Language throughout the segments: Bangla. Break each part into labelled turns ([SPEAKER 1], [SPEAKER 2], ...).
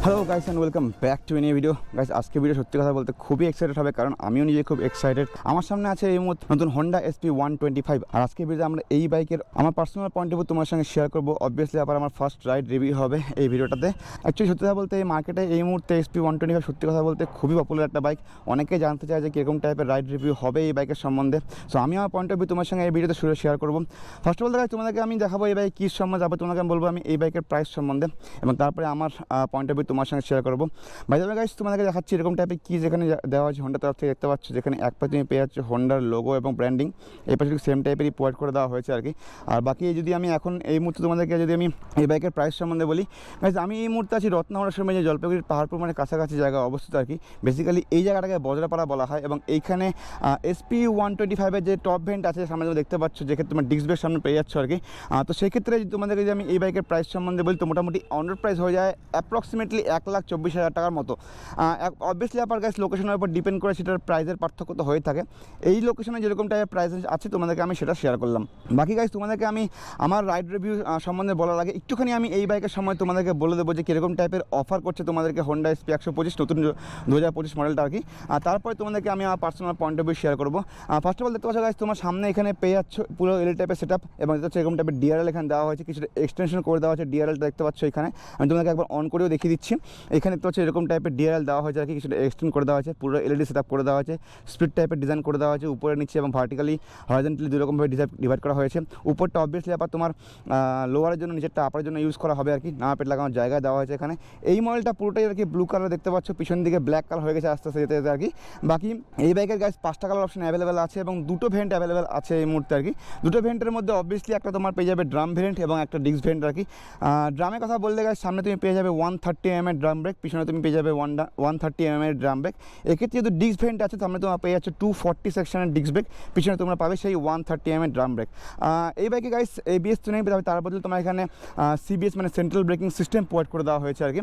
[SPEAKER 1] Hello guys and welcome back to any video. Guys আজকে ভিডিও সত্যি কথা বলতে খুবই এক্সাইটেড হবে, কারণ আমিও নিজে খুব এক্সাইটেড। আমার সামনে আছে এই মুহূর্তে নতুন হোন্ডা এসপি 125, আর আজকে ভিডিওতে আমরা এই বাইকের আমার পার্সোনাল পয়েন্ট অফ ভিউ তোমার সঙ্গে শেয়ার করবো। অবভিয়াসলি আবার আমার ফার্স্ট রাইড রিভিউ হবে এই ভিডিওটাতে। অ্যাকচুয়ালি সত্যি কথা বলতে এই মার্কেটে এই মুহূর্তে এসপি 125 সত্যি কথা বলতে খুবই পপুলার একটা বাইক। অনেকেই জানতে চায় যে কীরকম টাইপের রাইড রিভিউ হবে এই বাইকের সম্বন্ধে। সো আমি আমার পয়েন্ট অফ ভিউ তোমার সঙ্গে এই ভিডিওতে শেয়ার করবো। ফার্স্ট অফ অল গাইস তোমাদেরকে আমি দেখাবো এই বাইক কী সম্বন্ধে, তারপর তোমাকে আমি বলবো আমি এই বাইকের প্রাইস সম্বন্ধে, এবং তারপরে আমার পয়েন্ট অফ ভিউ তোমার সঙ্গে শেয়ার করবো। বাই দ্য ওয়ে গাইস তোমাদেরকে দেখাচ্ছি এরকম টাইপের কী যেখানে দেওয়া হয়েছে হোন্ডার তরফ থেকে। দেখতে পাচ্ছ যেখানে এক পাশে তুমি পেয়ে যাচ্ছ হোন্ডার লোগো এবং ব্র্যান্ডিং, এই পাশে সেম টাইপেরই প্রোভাইড করে দেওয়া হয়েছে আর কি। আর বাকি যদি আমি এখন এই মুহূর্তে তোমাদেরকে যদি আমি এই বাইকের প্রাইস সম্বন্ধে বলি, গাইস আমি এই মুহূর্তে আছি রত্নহরের সময় যে জলপাইগুড়ির পাহাড়পুর মানে কাছাকাছি জায়গা অবস্থিত আর কি। বেসিক্যালি এই জায়গাটাকে বজরাপাড়া বলা হয়, এবং এইখানে এসপি 125-এর যে টপ ভেন্ট আছে সামনে তুমি দেখতে পাচ্ছ, যেক্ষেত্রে তোমার ডিস্ক ব্রেক সামনে পেয়ে যাচ্ছ আর কি। তো সেক্ষেত্রে তোমাদেরকে যদি আমি এই বাইকের প্রাইস সম্বন্ধে বলি, তো মোটামুটি অনরোড প্রাইস হয়ে যায় অ্যাপ্রক্সিমেটলি 1,24,000 টাকার মতো। অবভিয়াসলি আপনার গাইস লোকেশনের উপর ডিপেন্ড করে সেটার প্রাইসের পার্থক্য তো হয়ে থাকে। এই লোকেশনে যেরকম টাইপের প্রাইস আছে তোমাদেরকে আমি সেটা শেয়ার করলাম। বাকি গাইস তোমাদেরকে আমি আমার রাইড রিভিউ সম্বন্ধে বলার আগে একটুখানি আমি এই বাইকের সময় তোমাদেরকে বলে দেবো যে কীরকম টাইপের অফার করছে তোমাদেরকে হোন্ডা এসপি 125 নতুন 2025 মডেলটা আর কি। আর তারপরে তোমাদেরকে আমি আমার personal point of view share করবো। ফার্স্ট অফ অল দেখতে পাচ্ছ গাইস তোমার সামনে এখানে পেয়ে যাচ্ছ পুরো এল টাইপের সেট আপ, এবং দেখতে পাচ্ছ এরকম টাইপের ডিআরএল এখানে দেওয়া হয়েছে, কিছুটা এক্সটেনশন করে দেওয়া হয়েছে। ডিআরএলটা দেখতে পাচ্ছ এখানে, আমি তোমাদেরকে একবার অন করেও দেখিয়ে দিচ্ছি। এখানে দেখতে পাচ্ছ এরকম টাইপের ডিআরএল দেওয়া হয়েছে আর কি, কিছুটা এক্সটেন্ড করে দেওয়া হয়েছে, পুরো এলইডি সেট আপ করে দেওয়া হয়েছে, স্প্লিট টাইপের ডিজাইন করে দেওয়া হয়েছে, উপরে নিচে এবং ভার্টিক্যালি হরিজন্টালি দুই রকমভাবে ডিভাইড করা হয়েছে। উপরটা অবভিয়াসলি আবার তোমার লোয়ারের জন্য, নিচেরটা আপারের জন্য ইউজ করা হবে আর কি। নামা পেট লাগানোর জায়গা দেওয়া হয়েছে এখানে। এই মডেলটা পুরোটাই আর কি ব্লু কালার দেখতে পাচ্ছ, পিছন দিকে ব্ল্যাক কালার হয়ে গেছে আস্তে আস্তে যেতে যেতে আর কি। বাকি এই বাইকের গাইস 5টা কালার অপশন অ্যাভেলেবেল আছে, এবং দুটো ভেন্ট অ্যাভেলেবেল আছে এই মুহূর্তে আর কি। দুটো ভেন্টের মধ্যে অবভিয়াসলি একটা তোমার পেয়ে যাবে ড্রাম ভেন্ট এবং একটা ডিস্ক ভেন্ট আর কি। ড্রামের কথা বললে গাইস সামনে তুমি পেয়ে যাবে 130 mm এর ড্রাম ব্রেক, পিছনে তুমি পেয়ে যাবে 130 mm এর ড্রাম ব্রেক। এক্ষেত্রে যদি ডিস্ক ভেন্ট আছে সামনে তোমার পেয়ে যাচ্ছে 240 সেকশনের ডিস্ক ব্রেক, পিছনে তোমরা পাবে সেই 130 mm ড্রাম ব্রেক। এই বাইকে গাইস এবিএস তো নেই, তবে তার বদলে তোমার এখানে সিবিএস মানে সেন্ট্রাল ব্রেকিং সিস্টেম প্রোভাইড করে দেওয়া হয়েছে আর কি।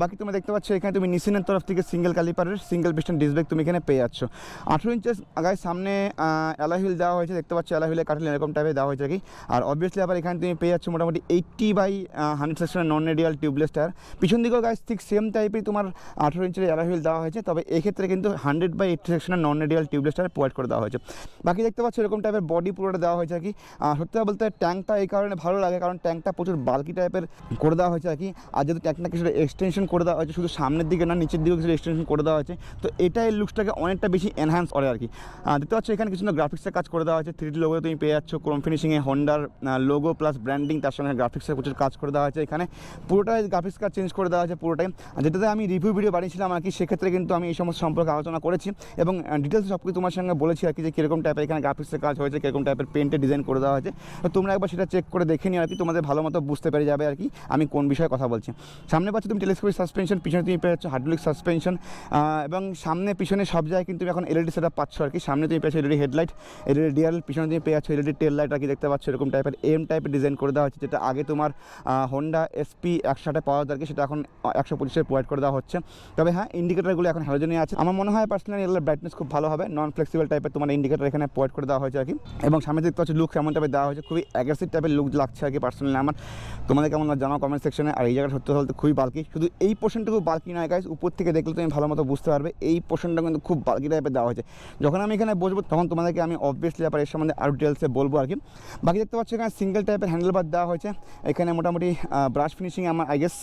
[SPEAKER 1] বাকি তোমরা দেখতে পাচ্ছ এখানে তুমি নিসিনের তরফ থেকে সিঙ্গেল ক্যালিপারের সিঙ্গেল পিস্টন ডিস্ক ব্রেক তুমি এখানে পেয়ে যাচ্ছ। 18 ইঞ্চেস গাইস সামনে অ্যালয় হুইল দেওয়া হয়েছে, দেখতে পাচ্ছ অ্যালয় হুইলে কাটলে এরকম টাইপের দেওয়া হয়েছে আর কি। আর অবভিয়াসলি আবার এখানে তুমি পেয়ে যাচ্ছ মোটামুটি 80/100 সেকশনের নন রেডিয়াল টিউবলেস টায়ার। পিছন দিকেও গাইস ঠিক সেম টাইপের তোমার 18 ইঞ্চের অ্যালয় হুইল দেওয়া হয়েছে, তবে এক্ষেত্রে কিন্তু 100/80 সেকশনের নন রেডিয়াল টিউবলেস টায়ার প্রোভাইড করে দেওয়া হয়েছে। বাকি দেখতে পাচ্ছ এরকম টাইপের বডি পুরোটা দেওয়া হয়েছে আর কি। সত্যি বলতে ট্যাঙ্কটা এই কারণে ভালো লাগে, কারণ ট্যাঙ্কটা প্রচুর বাল্কি টাইপের করে দেওয়া হয়েছে আর কি। আর যেহেতু ট্যাঙ্কটা কিছুটা এক্সটেনশন করে দেওয়া হয়েছে, শুধু সামনের দিকে না নিচের দিকেও কিছু এক্সটেনশন করে দেওয়া হয়েছে, তো এটা এই লুকসটাকে অনেকটা বেশি এনহ্যান্স করে আর কি। দেখতে পাচ্ছ এখানে কিছু গ্রাফিক্সের কাজ করে দেওয়া হয়েছে, 3D লোগো তুমি পেয়ে যাচ্ছ, ক্রোম ফিনিশিংয়ে হোন্ডার লোগো প্লাস ব্র্যান্ডিং, তার সঙ্গে গ্রাফিক্সের প্রচুর কাজ করে দেওয়া হয়েছে এখানে। পুরোটাই গ্রাফিক্স কাজ চেঞ্জ করে দেওয়া হয়েছে পুরোটাই। যেটাতে আমি রিভিউ ভিডিও বানিয়েছিলাম আর কি, সেক্ষেত্রে কিন্তু আমি এই সমস্ত সম্পর্কে আলোচনা করেছি এবং ডিটেলস সব কিছু তোমার সঙ্গে বলেছি আর কি, যে কীরকম টাইপের এখানে গ্রাফিক্সের কাজ হয়েছে, কীরকম টাইপের পেন্টের ডিজাইন করে দেওয়া হয়েছে। তো তোমরা একবার সেটা চেক করে দেখে নিও আর কি, তোমাদের ভালো মতো বুঝতে পেরে যাবে আর কি আমি কোন বিষয়ে কথা বলছি। সামনে পাচ্ছ তুমি টেলিস্কোপিক সাসপেনশন, পিছনে তুমি পেয়ে যাচ্ছ হাইড্রোলিক সাসপেনশন, এবং সামনে পিছনে সব জায়গায় কিন্তু তুমি এখন এলইডি সেট আপ পাচ্ছ আর কি। সামনে তুমি পেয়েছো এলইডি হেডলাইট, এলইডি ডিআরএল, পিছনে তুমি পেয়ে যাচ্ছ এলইডি টেল লাইট আর কি। দেখতে পাচ্ছ এরকম টাইপের এম টাইপের ডিজাইন করে দেওয়া হচ্ছে, যেটা আগে তোমার হোন্ডা এসপি 160 পাওয়া যায় আর কি, সেটা এখন 125 প্রোভাইড করে দেওয়া হচ্ছে। তবে হ্যাঁ, ইন্ডিকেটারগুলো এখন হ্যালোজেনই আছে। আমার মনে হয় পার্সোনালি এগুলোর ব্রাইটনেস খুব ভালো হবে, নন ফ্লেক্সিবল টাইপের তোমার ইন্ডিকেটার এখানে প্রোভাইড করে দেওয়া হয়েছে আর কি। এবং সামনে দেখতে পাচ্ছ লুক এমন টাইপের দেওয়া হয়েছে, খুবই অ্যাগ্রেসিভ টাইপের লুক লাগছে আর কি পার্সোনালি আমার। তোমাদের কেমন জানাও কমেন্ট সেকশনে। আর এই জায়গাটা সত্যি বলতে খুবই বাল্কি, শুধু এই পোর্শনটুকু বাল্কি নয় গাইস, উপর থেকে দেখলে তুমি ভালো মতো বুঝতে পারবে এই পোর্শনটা কিন্তু খুব বাল্কি টাইপের দেওয়া হয়েছে। যখন আমি এখানে বসবো তখন তোমাদেরকে আমি অবভিয়াসলি আবার এর সম্বন্ধে আরও ডিটেলসে বলবো আর কি। বাকি দেখতে পাচ্ছ এখানে সিঙ্গেল টাইপের হ্যান্ডেলবার দেওয়া হয়েছে, এখানে মোটামুটি ব্রাশ ফিনিশিং আমার আই গেস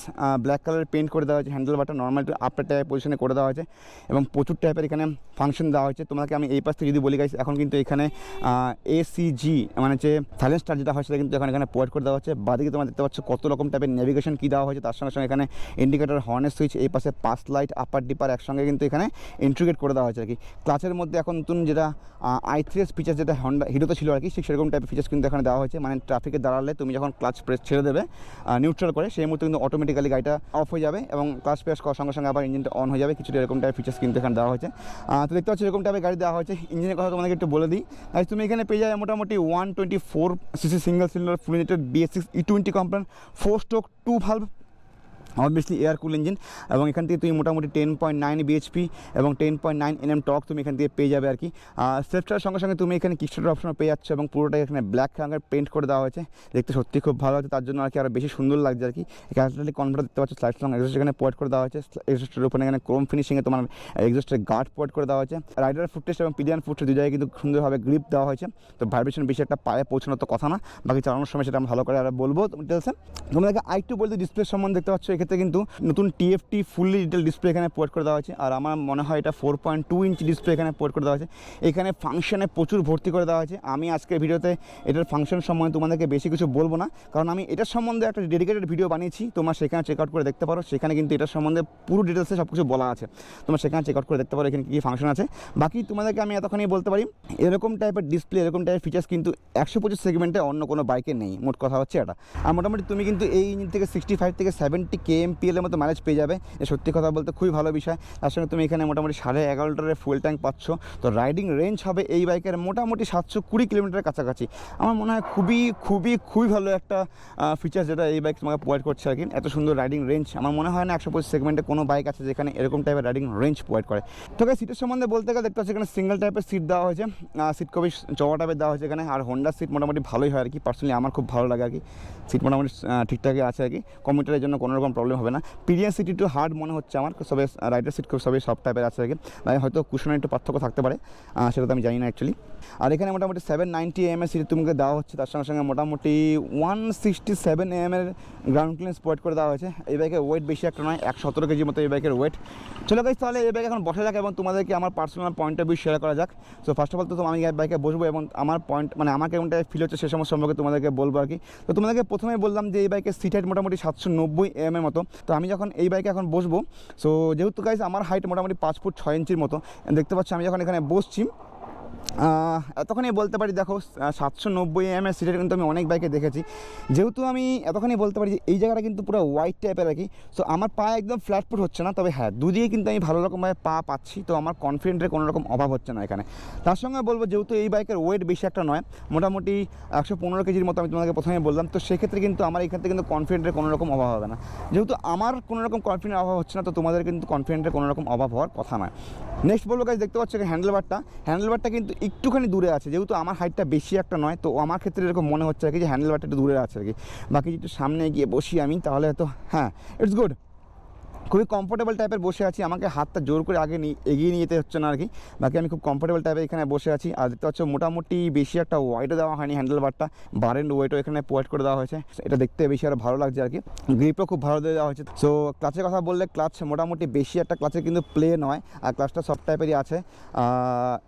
[SPEAKER 1] ব্ল্যাক কালারের পেন্ট করে দেওয়া হয়েছে। হ্যান্ডেলবারটা নর্মাল একটু আপটার টাইপের পজিশনে করে দেওয়া হয়েছে, এবং প্রচুর টাইপের এখানে ফাংশন দেওয়া হয়েছে। তোমাকে আমি এই পাশ থেকে যদি বলি গাইস, এখন কিন্তু এখানে এসিজি মানে যে সাইলেন্স স্টার যেটা হয় সেটা কিন্তু এখানে প্রোভাইড করে দেওয়া হচ্ছে। বাদিকে তোমরা দেখতে পাচ্ছ কত রকম টাইপের নেভিগেশন কী দেওয়া হয়েছে, তার সঙ্গে সঙ্গে এখানে ইন্ডিকেটার, হর্নের সুইচ, এই পাশে পাস লাইট, আপার ডিপার একসঙ্গে কিন্তু এখানে ইন্টিগ্রেট করে দেওয়া হয়েছে আর কি। ক্লাচের মধ্যে এখন নতুন যেটা i3s ফিচার্স যেটা হোন্ডা হিরোতে ছিল আর কি, সেরকম টাইপের ফিচার্স কিন্তু এখানে দেওয়া হয়েছে। মানে ট্রাফিকে দাঁড়ালে তুমি যখন ক্লাচ প্রেস ছেড়ে দেবে নিউট্রাল করে, সেই মুহূর্তে কিন্তু অটোমেটিক্যালি গাড়িটা অফ হয়ে যাবে, এবং ক্লাচ প্রেস করার সঙ্গে সঙ্গে আবার ইঞ্জিনটা অন হয়ে যাবে। কিছুটা এরকম টাইপের ফিচার্স কিন্তু এখানে দেওয়া হয়েছে। তো দেখতে পাচ্ছি এরকম টাইপের গাড়ি দেওয়া হয়েছে। ইঞ্জিনের কথা তোমাদেরকে একটু বলে দিই, আর তুমি এখানে পেয়ে যাবে মোটামুটি 124cc single cylinder fuel injected BS6 E20 compound 4 stroke 2 valve obviously air cool engine, এবং এখান থেকে তুমি মোটামুটি 10.9 বিএইচপি এবং 10.9 Nm টর্ক তুমি এখান থেকে পেয়ে যাবে আর কি। সেফটার সঙ্গে সঙ্গে তুমি এখানে কিকস্টার্টার অপশনও পেয়ে যাচ্ছ, এবং পুরোটাই এখানে ব্ল্যাক রঙের পেন্ট করে দেওয়া হয়েছে, দেখতে সত্যি খুব ভালো হচ্ছে, তার জন্য আর কি আরও বেশি সুন্দর লাগছে আর কি। ক্যাটালিক কনভার্টার দেখতে পাচ্ছ, স্লাইড লং এক্সস্ট এখানে প্রোভাইড করে দেওয়া হয়েছে, এক্সস্টের উপরে এখানে ক্রোম ফিনিশিংয়ে তোমার এক্সস্টের গার্ড প্রোভাইড করে দেওয়া হয়েছে। রাইডার ফুটটেস্ট এবং পিলিয়ান ফুটটেস্ট দুই জায়গায় কিন্তু সুন্দরভাবে গ্রিপ দেওয়া হয়েছে, তো ভাইব্রেশন বেশি একটা পায়ে পৌঁছানোর তো কথা না, বাকি চালানোর সময় সেটা আমি ভালো করে আর বলবো ডিটেলসে। তোমাদেরকে আরেকটু বলতে ডিসপ্লে সম্বন্ধে দেখতে পাচ্ছ, এক্ষেত্রে কিন্তু নতুন টিএফটি ফুললি ডিটেল ডিসপ্লে এখানে প্রোভাইড করে দেওয়া হয়েছে, আর আমার মনে হয় এটা 4.2 ইঞ্চি ডিসপ্লে এখানে প্রোভাইড করে দেওয়া হয়েছে। এখানে ফাংশনে প্রচুর ভর্তি করে দেওয়া হয়েছে। আমি আজকের ভিডিওতে এটার ফাংশন সম্বন্ধে তোমাদেরকে বেশি কিছু বলবো না, কারণ আমি এটার সম্বন্ধে একটা ডেডিকেটেড ভিডিও বানিয়েছি, তোমরা সেখানে চেক আউট করে দেখতে পারো, সেখানে কিন্তু এটার সম্বন্ধে পুরো ডিটেলসে সব কিছু বলা আছে, তোমরা সেখানে চেক আউট করে দেখতে পারো এখানে কী ফাংশন আছে। বাকি তোমাদেরকে আমি এতক্ষণই বলতে পারি, এরকম টাইপের ডিসপ্লে এরকম টাইপের ফিচার্স কিন্তু 125 সেগমেন্টে অন্য কোনো বাইকে নেই, মোট কথা হচ্ছে এটা। আর মোটামুটি তুমি কিন্তু এই ইঞ্জিন থেকে 65 থেকে 70 kmpl এর মতো মাইলেজ পেয়ে যাবে, সত্যি কথা বলতে খুবই ভালো বিষয়। তার সঙ্গে তুমি এখানে মোটামুটি 11.5 লিটারের ফুয়েল ট্যাঙ্ক পাচ্ছ, তো রাইডিং রেঞ্জ হবে এই বাইকের মোটামুটি 720 কিলোমিটারের কাছাকাছি। আমার মনে হয় খুবই খুবই খুবই ভালো একটা ফিচার যেটা এই বাইক তোমাকে প্রোভাইড করছে আর কি। এত সুন্দর রাইডিং রেঞ্জ আমার মনে হয় না 125 সেগমেন্টে কোনো বাইক আছে যেখানে এরকম টাইপের রাইডিং রেঞ্জ প্রোভাইড করে। তো সিটের সম্বন্ধে বলতে গেলে দেখতে পাচ্ছি এখানে সিঙ্গেল টাইপের সিট দেওয়া হয়েছে, সিট খুবই চওড়া টাইপের দেওয়া হয়েছে এখানে, আর হোন্ডার সিট মোটামুটি ভালোই হয় আর কি, পার্সোনালি আমার খুব ভালো লাগে আর কি, সিট মোটামুটি ঠিকঠাকই আছে আর কি, কমিউটারের জন্য কোনো রকম প্রবলেম হবে না। পিডিএন সিট একটু হার্ড মনে হচ্ছে আমার, সবে রাইডার সিট খুব সবই সফট টাইপের আছে আর কি, তাই হয়তো কুশনের একটু পার্থক্য থাকতে পারে, সেটা তো আমি জানি না অ্যাকচুয়ালি। আর এখানে মোটামুটি 790 mm সিট তোমাকে দেওয়া হচ্ছে, তার সঙ্গে সঙ্গে মোটামুটি 167 mm এর গ্রাউন্ড ক্লিয়ারেন্স প্রোভাইড করে দেওয়া হয়েছে। এই বাইকের ওয়েট বেশি একটা নয়, 117 কেজির মতো এই বাইকের ওয়েট। চলো গাইস, তাহলে এই বাইক এখন বসা যাক এবং তোমাদেরকে আমার personal point of view share করা যাক। সো ফার্স্ট অফ অল তো আমি এই বাইকে বসবো এবং আমার পয়েন্ট মানে আমার কেমনটা ফিল হচ্ছে সে সমস্ত সম্পর্কে তোমাদেরকে বলবো আর কি। তো তোমাদেরকে প্রথমেই বললাম যে এই বাইকের সিট হাইট মোটামুটি 790 mm এর মতো। তো আমি যখন এই বাইকে এখন বসবো, সো যেহেতু গাইস আমার হাইট মোটামুটি 5 ফুট 6 ইঞ্চির মতো, দেখতে পাচ্ছি আমি যখন এখানে বসছি এতক্ষণই বলতে পারি, দেখো 790 mm এর সিটের কিন্তু আমি অনেক বাইকে দেখেছি, যেহেতু আমি এতক্ষণই বলতে পারি যে এই জায়গাটা কিন্তু পুরো হোয়াইট টাইপের আর কি। সো আমার পা একদম ফ্ল্যাট ফুট হচ্ছে না, তবে হ্যাঁ দুদিকে কিন্তু আমি ভালো রকমভাবে পা পাচ্ছি, তো আমার কনফিডেন্টের কোনো রকম অভাব হচ্ছে না এখানে। তার সঙ্গে বলবো যেহেতু এই বাইকের ওয়েট বেশি একটা নয়, মোটামুটি 115 কেজির মতো আমি তোমাকে প্রথমে বললাম, তো সেক্ষেত্রে কিন্তু আমার এখান থেকে কিন্তু কনফিডেন্টের কোনো রকম অভাব হবে না। যেহেতু আমার কোনো রকম কনফিডেন্টের অভাব হচ্ছে না, তো তোমাদের কিন্তু কনফিডেন্টের কোনো রকম অভাব হওয়ার কথা নয়। নেক্সট বলবো গাইস, দেখতে পাচ্ছ হ্যান্ডেলবারটা কিন্তু একটুখানি দূরে আছে, যেহেতু আমার হাইটটা বেশি একটা নয়, তো আমার ক্ষেত্রে এরকম মনে হচ্ছে আর কি যে হ্যান্ডেলবারটা একটু দূরে আছে আর কি। বাকি একটু সামনে গিয়ে বসি আমি, তাহলে তো হ্যাঁ ইটস গুড, খুবই কমফোর্টেবল টাইপের বসে আছি, আমাকে হাতটা জোর করে আগে এগিয়ে নিয়ে যেতে হচ্ছে না আর কি। বাকি আমি খুব কমফোর্টেবল টাইপের এখানে বসে আছি। আর দেখতে পাচ্ছ মোটামুটি বেশি একটা ওয়েটও দেওয়া হয়নি, হ্যান্ডেলবারটা বার এন্ড ওয়েটও এখানে প্রোভাইড করে দেওয়া হয়েছে, এটা দেখতে বেশি আরও ভালো লাগছে আর কি। গ্রিপও খুব ভালো দিয়ে দেওয়া হয়েছে। সো ক্লাচের কথা বললে, ক্লাচ মোটামুটি বেশি একটা ক্লাচের কিন্তু প্লে নয়, আর ক্লাচটা সফট টাইপেরই আছে।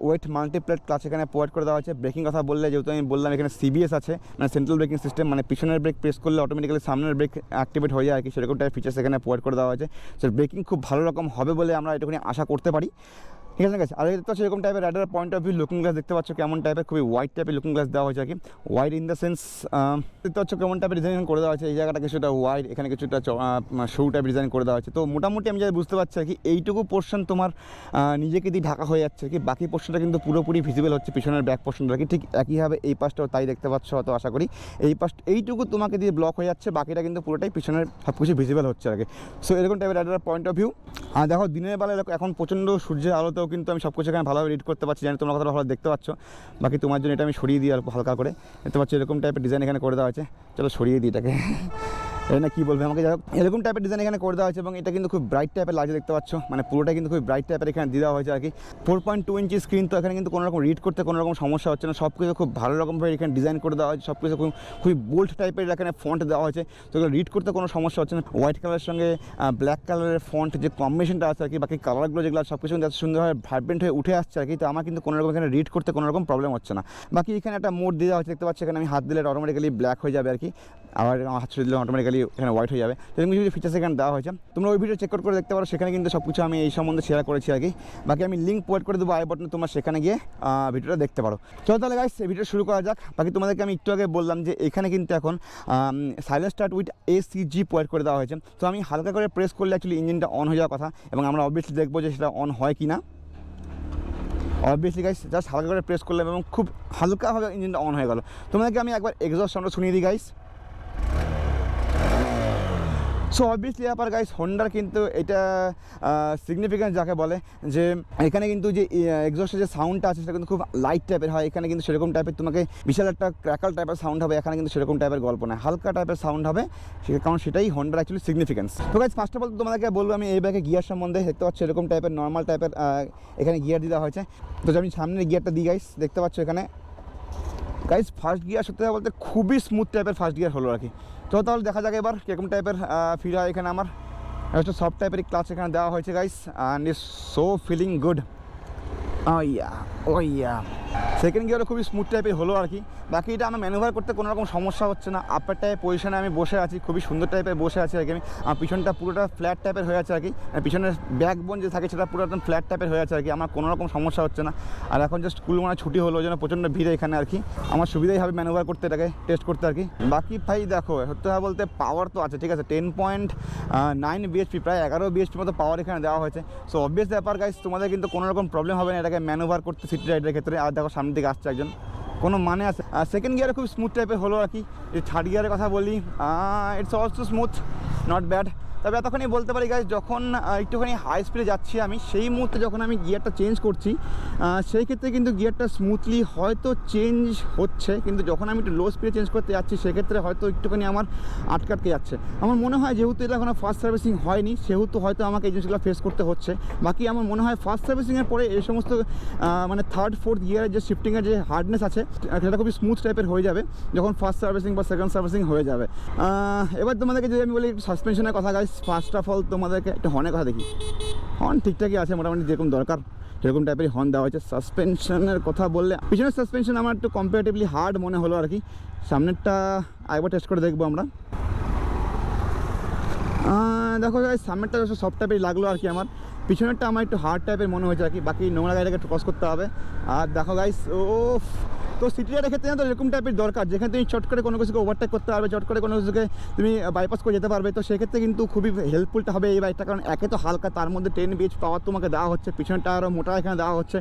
[SPEAKER 1] ওয়েট মাল্টিপ্লেট ক্লাচ এখানে প্রোভাইড করে দেওয়া হয়েছে। ব্রেকিং কথা বললে, যেহেতু আমি বললাম এখানে সিবিএস আছে, মানে সেন্ট্রাল ব্রেকিং সিস্টেম, মানে পিছনের ব্রেক প্রেস করলে অটোমেটিক্যালি সামনের ব্রেক অ্যাক্টিভেট হয়ে যায় আর কি, সেরকম টাইপের ফিচার্স এখানে প্রোভাইড করে দেওয়া হয়েছে। সো ব্রেকিং খুব ভালো রকম হবে বলে আমরা এটুকুনি আশা করতে পারি, ঠিক আছে গাইস। আর দেখতে পাচ্ছ এরকম টাইপের rider point of view looking glass দেখতে পাচ্ছ কেমন টাইপের, খুবই হোয়াইট টাইপের লুকিং গ্লাস দেওয়া হয়েছে আর কি। হোয়াইট ইন দ্য সেন্স দেখতে পাচ্ছ কেমন টাইপের ডিজাইন করে দেওয়া হয়েছে, এই জায়গাটা কিছুটা হোয়াইট, এখানে কিছুটা সরু টাইপের ডিজাইন করে দেওয়া হয়েছে। তো মোটামুটি আমি যাই বুঝতে পারছি আর কি, এইটুকু পোর্শন তোমার নিজেকে দিয়ে ঢাকা হয়ে যাচ্ছে আর কি, বাকি পোর্শনটা কিন্তু পুরোপুরি ভিজিবল হচ্ছে, পিছনের ব্যাক পোর্শনটা আর কি। ঠিক একইভাবে এই পাশটাও তাই দেখতে পাচ্ছ, হয়তো আশা করি এই পাশটা এইটুকু তোমাকে দিয়ে ব্লক হয়ে যাচ্ছে, বাকিটা কিন্তু পুরোটাই পিছনের সব কিছু ভিজিবল হচ্ছে আর কি। সো এরকম টাইপের রাইডার পয়েন্ট অফ ভিউ। আর দেখো দিনের বেলা এখন প্রচণ্ড সূর্যের আলোতেও কিন্তু আমি সব কিছু এখানে ভালোভাবে রিড করতে পারছি, জানি তোমরা কথাটা ভালো দেখতে পাচ্ছ। বাকি তোমার জন্য এটা আমি সরিয়ে দিই অল্প হালকা করে, দেখতে পাচ্ছ এরকম টাইপের ডিজাইন এখানে করে দেওয়া হয়েছে। চলো সরিয়ে দিই এটাকে, না কী বলবে আমাকে, যাই হোক এরকম টাইপের ডিজাইন এখানে করে দেওয়া হয়েছে, এবং এটা কিন্তু খুব ব্রাইট টাইপের লাগছে দেখতে পাচ্ছ, মানে পুরোটা কিন্তু খুব ব্রাইট টাইপের এখানে দিয়ে দেওয়া হয়েছে আর কি। 4.2 ইঞ্চি স্ক্রিন, তো এখানে কিন্তু কোনো রকম রিড করতে কোনো রকম সমস্যা হচ্ছে না, সব কিছু খুব ভালো রকমভাবে এখানে ডিজাইন করে দেওয়া হয়েছে, সব কিছু খুবই বোল্ড টাইপের এখানে ফন্ট দেওয়া হয়েছে, তো এগুলো রিড করতে কোনো সমস্যা হচ্ছে না। হোয়াইট কালারের সঙ্গে ব্ল্যাক কালারের ফন্ট যে কম্বিনেশনটা আছে আর কি, বাকি কালারগুলো যেগুলো সব কিছু যাতে সুন্দরভাবে ভাইব্রেন্ট হয়ে উঠে আসছে আর কি, তো আমার কিন্তু কোনো রকম এখানে রিড করতে কোনো রকম প্রবলেম হচ্ছে না। বাকি এখানে একটা মোড দেওয়া হচ্ছে দেখতে পাচ্ছি, এখানে আমি হাত দিলে অটোমেটিক্যালি ব্ল্যাক হয়ে যাবে আর কি, আবার আমার হাত ছুড়ে দিলে অটোমেটিক্যালি এখানে হোয়াইট হয়ে যাবে। তো এরকম কিছু ফিচার্স এখানে দেওয়া হয়েছে, তোমরা ওই ভিডিও চেক করে দেখতে পারো, সেখানে কিন্তু সব কিছু আমি এই সম্বন্ধে শেয়ার করেছি আর কি। বাকি আমি লিঙ্ক প্রোভাইড করে দেবো আই বাটনে, তোমরা সেখানে গিয়ে ভিডিওটা দেখতে পারো। চলো তাহলে গাইস এই ভিডিও শুরু করা যাক। বাকি তোমাদেরকে আমি একটু আগে বললাম যে এখানে কিন্তু এখন silent start with ACG provide করে দেওয়া হয়েছে, তো আমি হালকা করে প্রেস করলে অ্যাকচুয়ালি ইঞ্জিনটা অন হয়ে যাওয়ার কথা, এবং আমরা অবভিয়াসলি দেখবো যে সেটা অন হয় কি না। অবভিয়াসলি গাইস জাস্ট হালকা করে প্রেস করলাম এবং খুব হালকাভাবে ইঞ্জিনটা অন হয়ে গেল। তোমাদেরকে আমি একবার এক্সস্ট সাউন্ডটা শুনিয়ে দিই গাইস। সো অবভিয়াসলি ব্যাপার গাইস, হোন্ডার কিন্তু এটা সিগনিফিকেন্স যাকে বলে, যে এখানে কিন্তু যে এক্সস্টের যে সাউন্ডটা আছে সেটা কিন্তু খুব লাইট টাইপের হয়। এখানে কিন্তু সেরকম টাইপের তোমাকে বিশাল একটা ক্র্যাকাল টাইপের সাউন্ড হবে, এখানে কিন্তু সেরকম টাইপের গল্প নয়, হালকা টাইপের সাউন্ড হবে, কারণ সেটাই হোন্ডার অ্যাকচুয়ালি সিগনিফিকেন্স। তো গাইস ফার্স্ট অফ অল তোমাদেরকে বলবো আমি এই বাইকের গিয়ার সম্বন্ধে। দেখতে পাচ্ছ এরকম টাইপের নর্মাল টাইপের এখানে গিয়ার দেওয়া হয়েছে। তো আমি সামনের গিয়ারটা দিই গাইস, দেখতে পাচ্ছ এখানে গাইস ফার্স্ট গিয়ার সত্যি কথা বলতে খুবই স্মুথ টাইপের ফার্স্ট গিয়ার হলো আর কি। তো তাহলে দেখা যাক এবার কীরকম টাইপের ফিল হয় এখানে। আমার একটা সফট টাইপের ক্লাচ এখানে দেওয়া হয়েছে guys, and is so feeling good. ওইয়া সেকেন্ড গিয়ারও খুবই স্মুথ টাইপের হলো আর কি। বাকি এটা আমার ম্যানুভার করতে কোনো রকম সমস্যা হচ্ছে না। আপার টাইপ পজিশনে আমি বসে আছি, খুবই সুন্দর টাইপের বসে আছি আর কি আমি। পিছনটা পুরোটা ফ্ল্যাট টাইপের হয়ে আছে আর কি, পিছনের ব্যাকবোন যে থাকে সেটা পুরো একদম ফ্ল্যাট টাইপের হয়ে আছে আর কি। আমার কোনো রকম সমস্যা হচ্ছে না। আর এখন জাস্ট স্কুল মানে ছুটি হলো, ওই জন্য প্রচণ্ড ভিড় এখানে আর কি। আমার সুবিধাই হবে ম্যানুভার করতে, এটাকে টেস্ট করতে আর কি। বাকি ভাই দেখো সত্যি কথা বলতে পাওয়ার তো আছে, ঠিক আছে, 10.9 বিএইচপি, প্রায় 11 বিএইচপি মতো পাওয়ার এখানে দেওয়া হয়েছে। সো অবভিয়াস ব্যাপার গাইস, তোমাদের কিন্তু কোনো রকম প্রবলেম হবে না এটাকে ম্যানুভার করতে সিটি রাইডের ক্ষেত্রে। আর দেখো সামনের দিকে আসছে একজন, কোনো মানে আছে। সেকেন্ড গিয়ারে খুব স্মুথ টাইপের হলো আর কি। এই থার্ড গিয়ারের কথা বলি, it's also smooth, not bad. তবে এতখানি বলতে পারি গাইজ, যখন একটুখানি হাই স্পিডে যাচ্ছি আমি, সেই মুহূর্তে যখন আমি গিয়ারটা চেঞ্জ করছি সেই ক্ষেত্রে কিন্তু গিয়ারটা স্মুথলি হয়তো চেঞ্জ হচ্ছে, কিন্তু যখন আমি একটু লো স্পিডে চেঞ্জ করতে যাচ্ছি সেক্ষেত্রে হয়তো একটুখানি আমার আটকাটকে যাচ্ছে। আমার মনে হয় যেহেতু এটা এখনও ফার্স্ট সার্ভিসিং হয়নি সেহেতু হয়তো আমাকে এই জিনিসগুলো ফেস করতে হচ্ছে। বাকি আমার মনে হয় ফার্স্ট সার্ভিসিংয়ের পরে এই সমস্ত মানে থার্ড ফোর্থ গিয়ারের যে শিফটিংয়ের যে হার্ডনেস আছে সেটা খুবই স্মুথ টাইপের হয়ে যাবে যখন ফার্স্ট সার্ভিসিং বা সেকেন্ড সার্ভিসিং হয়ে যাবে। এবার তোমাদেরকে যদি আমি বলি একটু সাসপেনশনের কথা গাইজ, ফার্স্ট অফ অল তোমাদেরকে একটা হর্নের কথা দেখি। হর্ন ঠিকঠাকই আছে মোটামুটি, যেরকম দরকার সেরকম টাইপেরই হর্ন দেওয়া হয়েছে। সাসপেনশনের কথা বললে পিছনের সাসপেনশন আমার একটু কম্পারেটিভলি হার্ড মনে হলো আর কি। সামনেরটা একবার টেস্ট করে দেখবো আমরা। দেখো গাইজ সামনেরটা সফট টাইপের লাগলো আর কি আমার, পিছনেরটা আমার একটু হার্ড টাইপের মনে হয়েছে আর কি। বাকি নোংরা গাড়িটাকে একটু ক্রস করতে হবে। আর দেখো গাইজ, ও তো সিটি রাইডের ক্ষেত্রে তো এরকম টাইপের দরকার, যেখানে তুমি চট করে কোনো কিছুকে ওভারটেক করতে পারবে, চট করে কোনো কিছুকে তুমি বাইপাস করে যেতে পারবে। তো সেক্ষেত্রে কিন্তু খুবই হেল্পফুলটা হবে এই বাইকটা, কারণ একে তো হালকা, তার মধ্যে 10 বিএইচ পাওয়ার তোমাকে দেওয়া হচ্ছে, পিছনটা আরও মোটা এখানে দেওয়া হচ্ছে।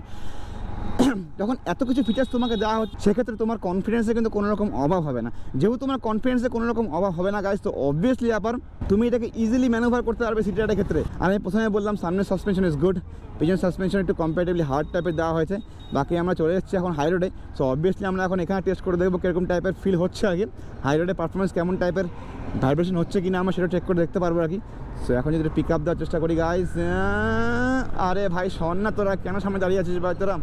[SPEAKER 1] যখন এত কিছু ফিচার্স তোমাকে দেওয়া হচ্ছে সেক্ষেত্রে তোমার কনফিডেন্সে কিন্তু কোনো রকম অভাব হবে না। যেহেতু তোমার কনফিডেন্সে কোনো রকম অভাব হবে না গাইজ, তো অবভিয়াসলি আবার তুমি এটাকে ইজিলি ম্যানুভার করতে পারবে সিটি রাইডের ক্ষেত্রে। আর আমি প্রথমে বললাম সামনের সাসপেনশন ইজ গুড, পিছনের সাসপেনশন একটু কম্পারেটিভলি হার্ড টাইপের দেওয়া হয়েছে। বাকি আমরা চলে যাচ্ছি এখন হাই রোডে। সো অবভিয়াসলি আমরা এখন এখানে টেস্ট করে দেখবো কীরকম টাইপের ফিল হচ্ছে আর কি, হাই রোডে পারফরমেন্স কেমন টাইপের ভাইব্রেশন হচ্ছে কিনা আমরা সেটা চেক করে দেখতে পারবো আর কি। সো এখন যদি পিক আপ দেওয়ার চেষ্টা করি গাইজ, আরে ভাই শোন না, তোরা কেন সামনে দাঁড়িয়ে আছিস ভাই তোরা?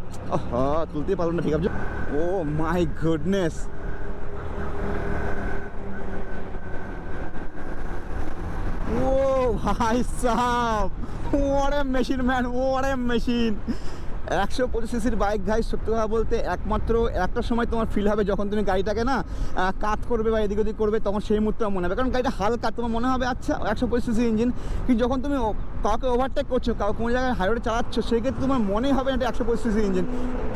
[SPEAKER 1] তুলতেই পারলো না pick up. Oh my goodness, oh ভাই সাব, what a machine man, what a machine। 125 সিসির বাইক গাই, সত্যি কথা বলতে একমাত্র একটা সময় তোমার ফিল হবে যখন তুমি গাড়িটাকে না কাট করবে বা এদিক ওদিক করবে, তখন সেই মুহূর্তে মনে হবে, কারণ গাড়িটা হালকা, তোমার মনে হবে আচ্ছা 125 সিসি ইঞ্জিন। কিন্তু যখন তুমি কাউকে ওভারটেক করছো, কোনো জায়গায় হাইরোডে চালাচ্ছ, সেক্ষেত্রে তোমার মনেই হবে এটা 125 সিসি ইঞ্জিন।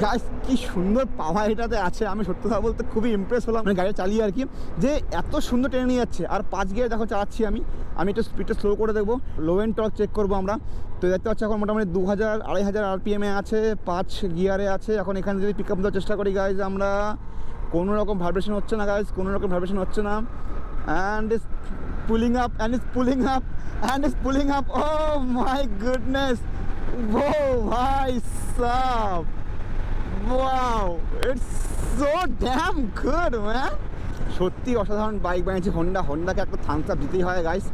[SPEAKER 1] গাইস কি সুন্দর পাওয়ার এটাতে আছে, আমি সত্যি কথা বলতে খুবই ইমপ্রেস হলাম মানে গাড়িটা চালিয়ে আর কি, যে এত সুন্দর টেনে নিয়ে যাচ্ছে। আর 5 গিয়ার দেখো চালাচ্ছি আমি একটু স্পিডটা স্লো করে দেখবো, লো এন্ড টর্ক চেক করবো আমরা। তো দেখতে পাচ্ছি এখন মোটামুটি 2000-2500 আরপিএমে আছে, 5 গিয়ারে আছে। এখন এখানে যদি পিক আপ দেওয়ার চেষ্টা করি গাইজ, আমরা কোনো রকম ভাইব্রেশন হচ্ছে না গাইজ, কোনো রকম ভাইব্রেশন হচ্ছে না। And is pulling up and is pulling up and is pulling up, oh my goodness, oh ভাই সাব, wow, it's so damn good man. সত্যি অসাধারণ বাইক বানিয়েছে হোন্ডাকে একটা থামস আপ দিতেই হয় গাইস।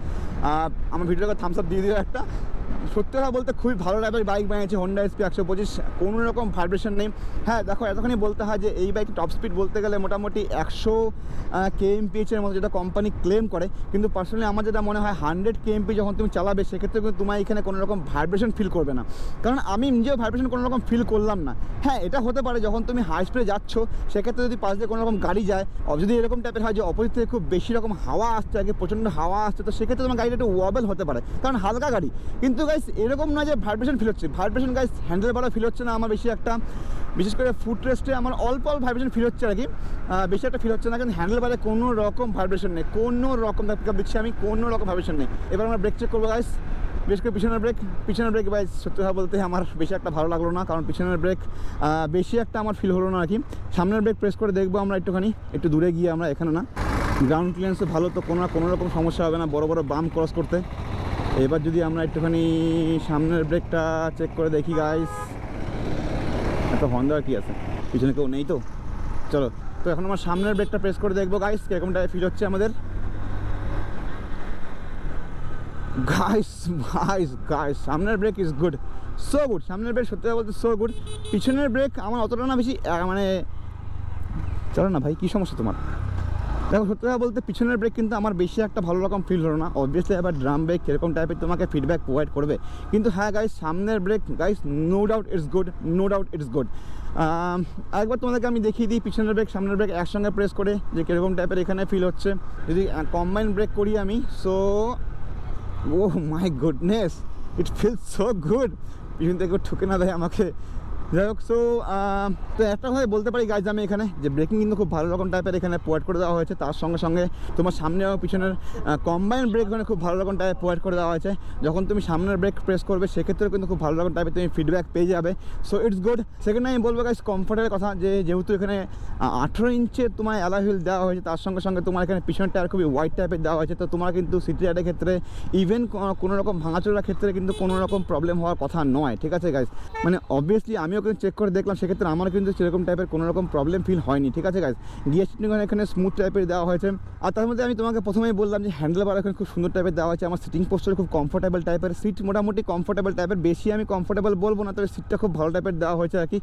[SPEAKER 1] আমার ভিডিওটাকে থামস আপ দিয়ে দিও একটা। সত্যি কথা বলতে খুবই ভালো টাইপের বাইক বানিয়েছে হোন্ডা এসপি 125, কোনো রকম ভাইব্রেশন নেই। হ্যাঁ দেখো এতখানি বলতে হয় যে এই বাইক টপ স্পিড বলতে গেলে মোটামুটি 100 kmph-এর মতো যেটা কোম্পানি ক্লেম করে, কিন্তু পার্সোনালি আমার যেটা মনে হয় 100 kmph যখন তুমি চালাবে সেক্ষেত্রে কিন্তু তোমার এখানে কোনো রকম ভাইব্রেশন ফিল করবে না, কারণ আমি নিজেও ভাইব্রেশন কোনো রকম ফিল করলাম না। হ্যাঁ এটা হতে পারে যখন তুমি হাই স্পিডে যাচ্ছ সেক্ষেত্রে যদি পাশ দিয়ে কোনো রকম গাড়ি যায়, যদি এরকম টাইপের হয় যে অপোজিট থেকে খুব বেশি রকম হাওয়া আসছে, আগে প্রচণ্ড হাওয়া আসছে, তো সেক্ষেত্রে তোমার গাড়িটা একটু ওয়াবেল হতে পারে, কারণ হালকা গাড়ি। কিন্তু গাইস এরকম না যে ভাইব্রেশন ফিল হচ্ছে, ভাইব্রেশন গাইস হ্যান্ডেল বারও ফিল হচ্ছে না আমার বেশি একটা, বিশেষ করে ফুট রেস্টে আমার অল্প ভাইব্রেশন ফিল হচ্ছে আর কি, বেশি একটা ফিল হচ্ছে না, কিন্তু হ্যান্ডেল বারে কোনো রকম ভাইব্রেশন নেই, কোনো রকম পিক আপ দিচ্ছি আমি, কোনো রকম ভাইব্রেশন নেই। এবার আমরা ব্রেক চেক করবো গাইস, বিশেষ করে পিছনের ব্রেক ভাই সত্যি কথা বলতে আমার বেশি একটা ভালো লাগলো না, কারণ পিছনের ব্রেক বেশি একটা আমার ফিল হলো না আর কি। সামনের ব্রেক প্রেস করে দেখবো আমরা একটুখানি, একটু দূরে গিয়ে আমরা, এখানে না, গ্রাউন্ড ক্লিয়ারেন্সও ভালো, তো কোনো রকম সমস্যা হবে না বড় বড় বাম ক্রস করতে। এবার যদি আমরা একটুখানি সামনের ব্রেকটা চেক করে দেখি গাইস, এত হন্ডা কি আছে, পিছনে কেউ নেই তো। চলো, তো এখন আমার সামনের ব্রেকটা প্রেস করে দেখবো গাইস কীরকমটা ফিল হচ্ছে আমাদের। গাইস সামনের brake is good, so good. সামনের ব্রেক সত্যি বলতে সো গুড। পিছনের ব্রেক আমার অতটা না বেশি মানে, চলো না ভাই, কী সমস্যা তোমার? দেখো সত্যি কথা বলতে পিছনের ব্রেক কিন্তু আমার বেশি একটা ভালো রকম ফিল হলো না। অবভিয়াসলি এবার ড্রাম ব্রেক কীরকম টাইপের তোমাকে ফিডব্যাক প্রোভাইড করবে, কিন্তু হ্যাঁ গাইস সামনের brake guys no doubt it's good, no doubt it's good. একবার তোমাদেরকে আমি দেখিয়ে দিই পিছনের ব্রেক সামনের ব্রেক একসঙ্গে প্রেস করে যে কীরকম টাইপের এখানে ফিল হচ্ছে। যদি কম্বাইন ব্রেক করি আমি, so oh my goodness, it feels so good. পিছন থেকে ঠুকে না দেয় আমাকে। যাই হোক, সো তো একটা ভাবে বলতে পারি গাইজ আমি এখানে যে ব্রেকিং কিন্তু খুব ভালো রকম টাইপের এখানে প্রোভাইড করে দেওয়া হয়েছে। তার সঙ্গে সঙ্গে তোমার সামনে এবং পিছনের কম্বাইন ব্রেক এখানে খুব ভালো রকম টাইপের প্রোভাইড করে দেওয়া হয়েছে। যখন তুমি সামনের ব্রেক প্রেস করবে সেক্ষেত্রেও কিন্তু খুব ভালো রকম টাইপের তুমি ফিডব্যাক পেয়ে যাবে। So it's good. সেকেন্ডে আমি বলবো গাইজ কমফোর্টের কথা, যে যেহেতু এখানে 18 ইঞ্চের তোমার অ্যালয় হুইল দেওয়া হয়েছে, তার সঙ্গে সঙ্গে তোমার এখানে পিছনের টায়ার খুবই ওয়াইড টাইপের দেওয়া হয়েছে। তো তোমার কিন্তু সিটি রাইডের ক্ষেত্রে ইভেন কোনো রকম ভাঙাচোরার ক্ষেত্রে কিন্তু কোনো রকম প্রবলেম হওয়ার কথা নয়, ঠিক আছে গাইজ। মানে অবভিয়াসলি আমিও কিন্তু চেক করে দেখলাম, সেক্ষেত্রে আমার কিন্তু সেরকম টাইপের কোনো রকম প্রবলেম ফিল হয়নি, ঠিক আছে গাইজ। গিয়ার শিফটিং এখানে স্মুথ টাইপের দেওয়া হয়েছে। আর তার মধ্যে আমি তোমাকে প্রথমেই বললাম যে হ্যান্ডেল বার এখানে খুব সুন্দর টাইপের দেওয়া হয়েছে। আমার সিটিং পোস্টার খুব কমফোর্টেবল টাইপের, সিট মোটামুটি কমফোর্টেবল টাইপের, বেশি আমি কমফোর্টেবল বলবো না, তবে সিটটা খুব ভালো টাইপের দেওয়া হয়েছে আর কি।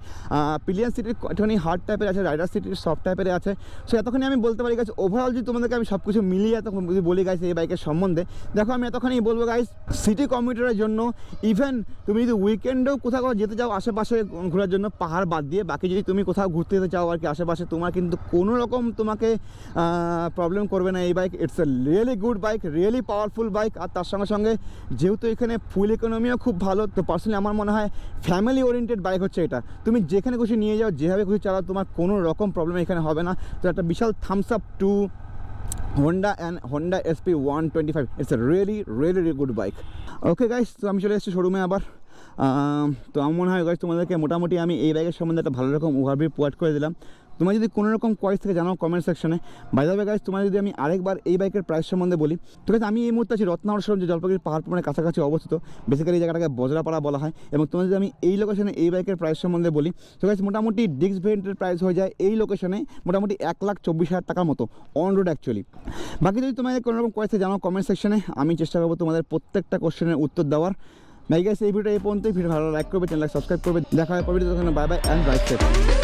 [SPEAKER 1] পিলিয়ন সিটের একটুখানি হার্ড টাইপের আছে, রাইডার সিটের সফট টাইপের আছে। সো এতক্ষণই আমি বলতে পারি গাইজ ওভারঅল যদি তোমাদেরকে আমি সব কিছু মিলিয়ে এতক্ষণ যদি বলি গাইজ এই বাইকের সম্বন্ধে, দেখো আমি এতক্ষণই বলবো গাইজ সিটি কমিউটারের জন্য, ইভেন তুমি যদি উইকেন্ডেও কোথাও যেতে চাও আশেপাশে ঘোরার জন্য পাহাড় বাদ দিয়ে, বাকি যদি তুমি কোথাও ঘুরতে যেতে চাও আর কি আশেপাশে, তোমার কিন্তু কোনো রকম তোমাকে প্রবলেম করবে না এই bike. It's a really good bike, really powerful bike. আর তার সঙ্গে সঙ্গে যেহেতু এখানে ফুল ইকোনমিও খুব ভালো, তো পার্সোনালি আমার মনে হয় ফ্যামিলি ওরিয়েন্টেড বাইক হচ্ছে এটা। তুমি যেখানে খুশি নিয়ে যাও, যেভাবে খুশি চালাও, তোমার কোনো রকম প্রবলেম এখানে হবে না। তো একটা বিশাল thumbs up to Honda and Honda SP 125। It's a really good bike. Okay guys, তো আমি চলে এসেছি শোরুমে আবার। তো আমার মনে হয় গাইস তোমাদেরকে মোটামুটি আমি এই বাইকের সম্বন্ধে একটা ভালো রকম ওভারভিউ প্রোভাইড করে দিলাম। তোমার যদি কোনো রকম কোয়েস থেকে জানাও কমেন্ট সেকশনে। বাই দ্য ওয়ে গাইস, তোমার যদি আমি আরেকবার এই বাইকের প্রাইস সম্বন্ধে বলি, তো গাইস আমি এই মুহূর্তে আছি রত্নাগর শোরুম, যে জলপাইগুড়ি পাহাড় পুরানের কাছাকাছি অবস্থিত। বেসিক্যালি এই জায়গাটাকে বজরাপাড়া বলা হয়। এবং তোমার যদি আমি এই লোকেশনে এই বাইকের প্রাইস সম্বন্ধে বলি, তো গাইস মোটামুটি ডিস্ক ভেরিয়েন্টের প্রাইস হয়ে যায় এই লোকেশনে মোটামুটি 1,24,000 টাকার মতো অন রোড অ্যাকচুয়ালি। বাকি যদি তোমাদের কোনো রকম কোয়েস থেকে জানাও কমেন্ট সেকশনে, আমি চেষ্টা করবো তোমাদের প্রত্যেকটা কোশ্চেনের উত্তর দেওয়ার। ভাই গাইস এই ভিডিওটা এই পর্যন্তই। ভিডিও ভালো লাইক করবে, চ্যানেল সাবস্ক্রাইব করবে। দেখা হয় পরে, bye bye and right side.